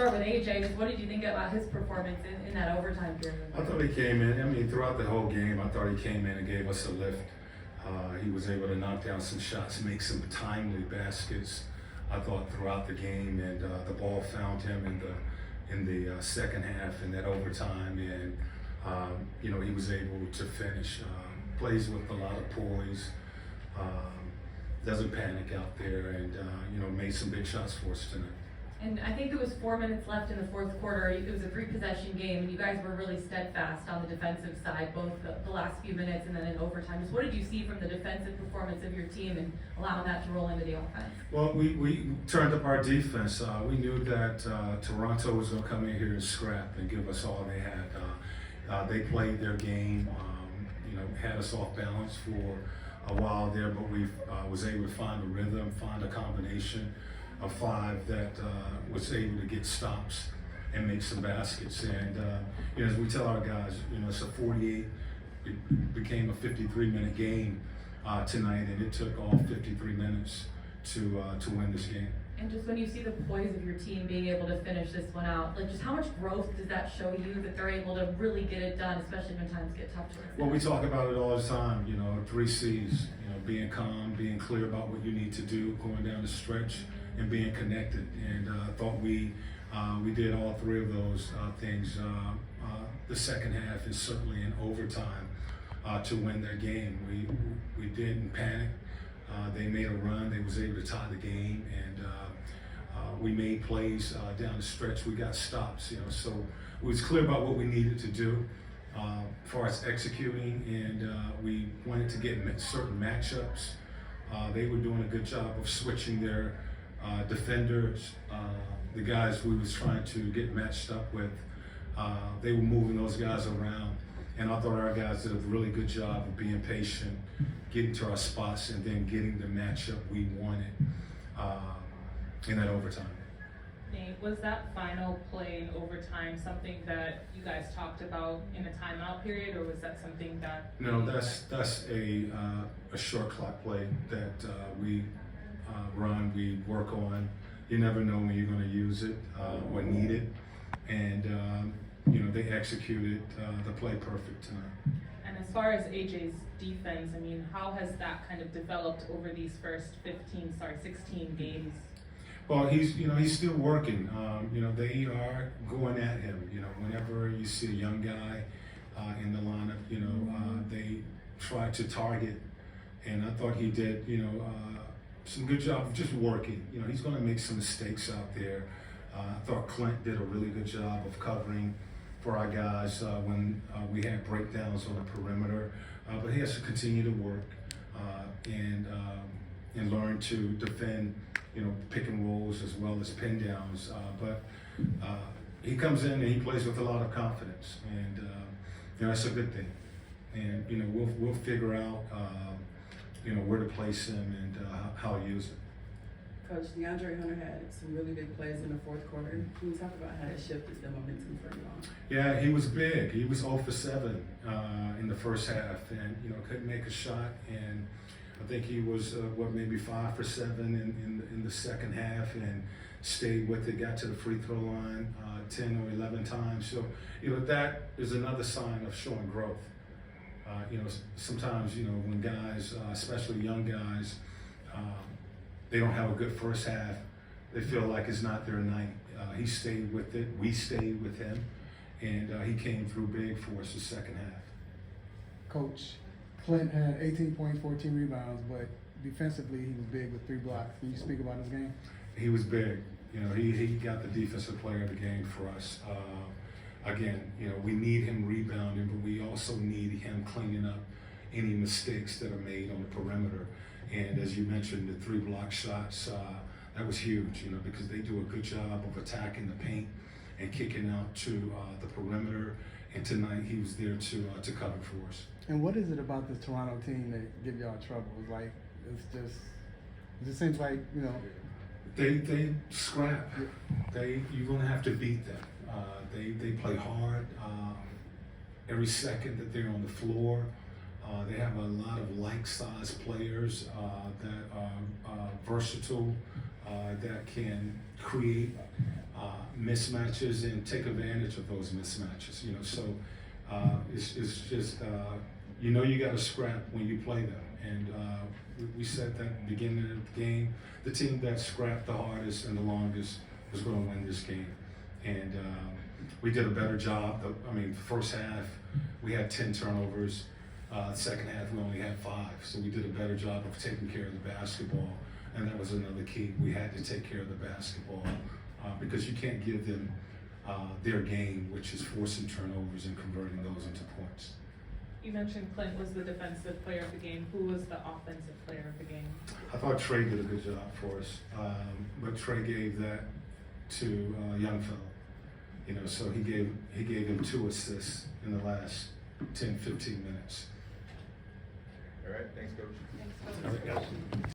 Start with AJ. Just what did you think about his performance in that overtime period? I thought he came in. I mean, throughout the whole game, I thought he came in and gave us a lift. He was able to knock down some shots, make some timely baskets. I thought throughout the game, and the ball found him in the second half in that overtime, and he was able to finish. Plays with a lot of poise. Doesn't panic out there, and made some big shots for us tonight. And I think it was 4 minutes left in the fourth quarter. It was a 3-possession game, and you guys were really steadfast on the defensive side, both the last few minutes and then in overtime. Just what did you see from the defensive performance of your team and allowing that to roll into the offense? Well, we turned up our defense. We knew that Toronto was going to come in here and scrap and give us all they had. They played their game, had us off balance for a while there, but we was able to find a rhythm, find a combination of five that was able to get stops and make some baskets. And as we tell our guys, it's a 48, it became a 53-minute game tonight, and it took all 53 minutes to win this game. And just when you see the poise of your team being able to finish this one out, just how much growth does that show you that they're able to really get it done, especially when times get tough to us? Well, we talk about it all the time, 3 C's, being calm, being clear about what you need to do, going down the stretch, and being connected. And I thought we did all 3 of those things the second half and certainly in overtime to win that game. We didn't panic. They made a run. They was able to tie the game, and we made plays down the stretch. We got stops, so we was clear about what we needed to do as far as executing, and we wanted to get certain matchups. They were doing a good job of switching their defenders. The guys we was trying to get matched up with, they were moving those guys around. And I thought our guys did a really good job of being patient, getting to our spots, and then getting the matchup we wanted in that overtime. Nate, was that final play in overtime something that you guys talked about in a timeout period, or was that something that? No, that's a short clock play that we run, we work on. You never know when you're going to use it or need it, and they executed the play perfect tonight. And as far as AJ's defense, how has that kind of developed over these first 16 games? Well, he's still working. They are going at him. Whenever you see a young guy in the lineup, they try to target, and I thought he did, some good job of just working. He's going to make some mistakes out there. I thought Clint did a really good job of covering for our guys when we had breakdowns on the perimeter, but he has to continue to work and learn to defend, pick and rolls as well as pin downs. But he comes in and he plays with a lot of confidence, and that's a good thing. And we'll figure out where to place him and how to use it. Coach, DeAndre Hunter had some really big plays in the fourth quarter. Can you talk about how that shifted the momentum for you all? Yeah, he was big. He was 0 for 7 in the first half, and couldn't make a shot. And I think he was maybe 5 for 7 in the second half, and stayed with it. Got to the free throw line 10 or 11 times. So that is another sign of showing growth. Sometimes when guys, especially young guys, they don't have a good first half, they feel like it's not their night. He stayed with it, we stayed with him, and he came through big for us the second half. Coach, Clint had 18 points, 14 rebounds, but defensively he was big with 3 blocks. Can you speak about his game? He was big. He got the defensive player of the game for us. Again, we need him rebounding, but we also need him cleaning up any mistakes that are made on the perimeter. And as you mentioned, the 3 block shots, that was huge, because they do a good job of attacking the paint and kicking out to the perimeter. And tonight he was there to cover for us. And what is it about this Toronto team that give y'all trouble? It just seems like, They scrap. You're gonna have to beat them. They play hard every second that they're on the floor. They have a lot of like-sized players that are versatile, that can create mismatches and take advantage of those mismatches. You know, so it's just you know you got to scrap when you play them, and we said that at the beginning of the game. The team that scrapped the hardest and the longest was going to win this game, and we did a better job. I mean, the first half we had 10 turnovers. Second half we only had 5, so we did a better job of taking care of the basketball, and that was another key. We had to take care of the basketball because you can't give them their game, which is forcing turnovers and converting those into points. You mentioned Clint was the defensive player of the game. Who was the offensive player of the game? I thought Trey did a good job for us, but Trey gave that to Youngfellow. You know, so he gave him 2 assists in the last 10, 15 minutes. All right, thanks, Coach. Thanks, Coach. All right, guys.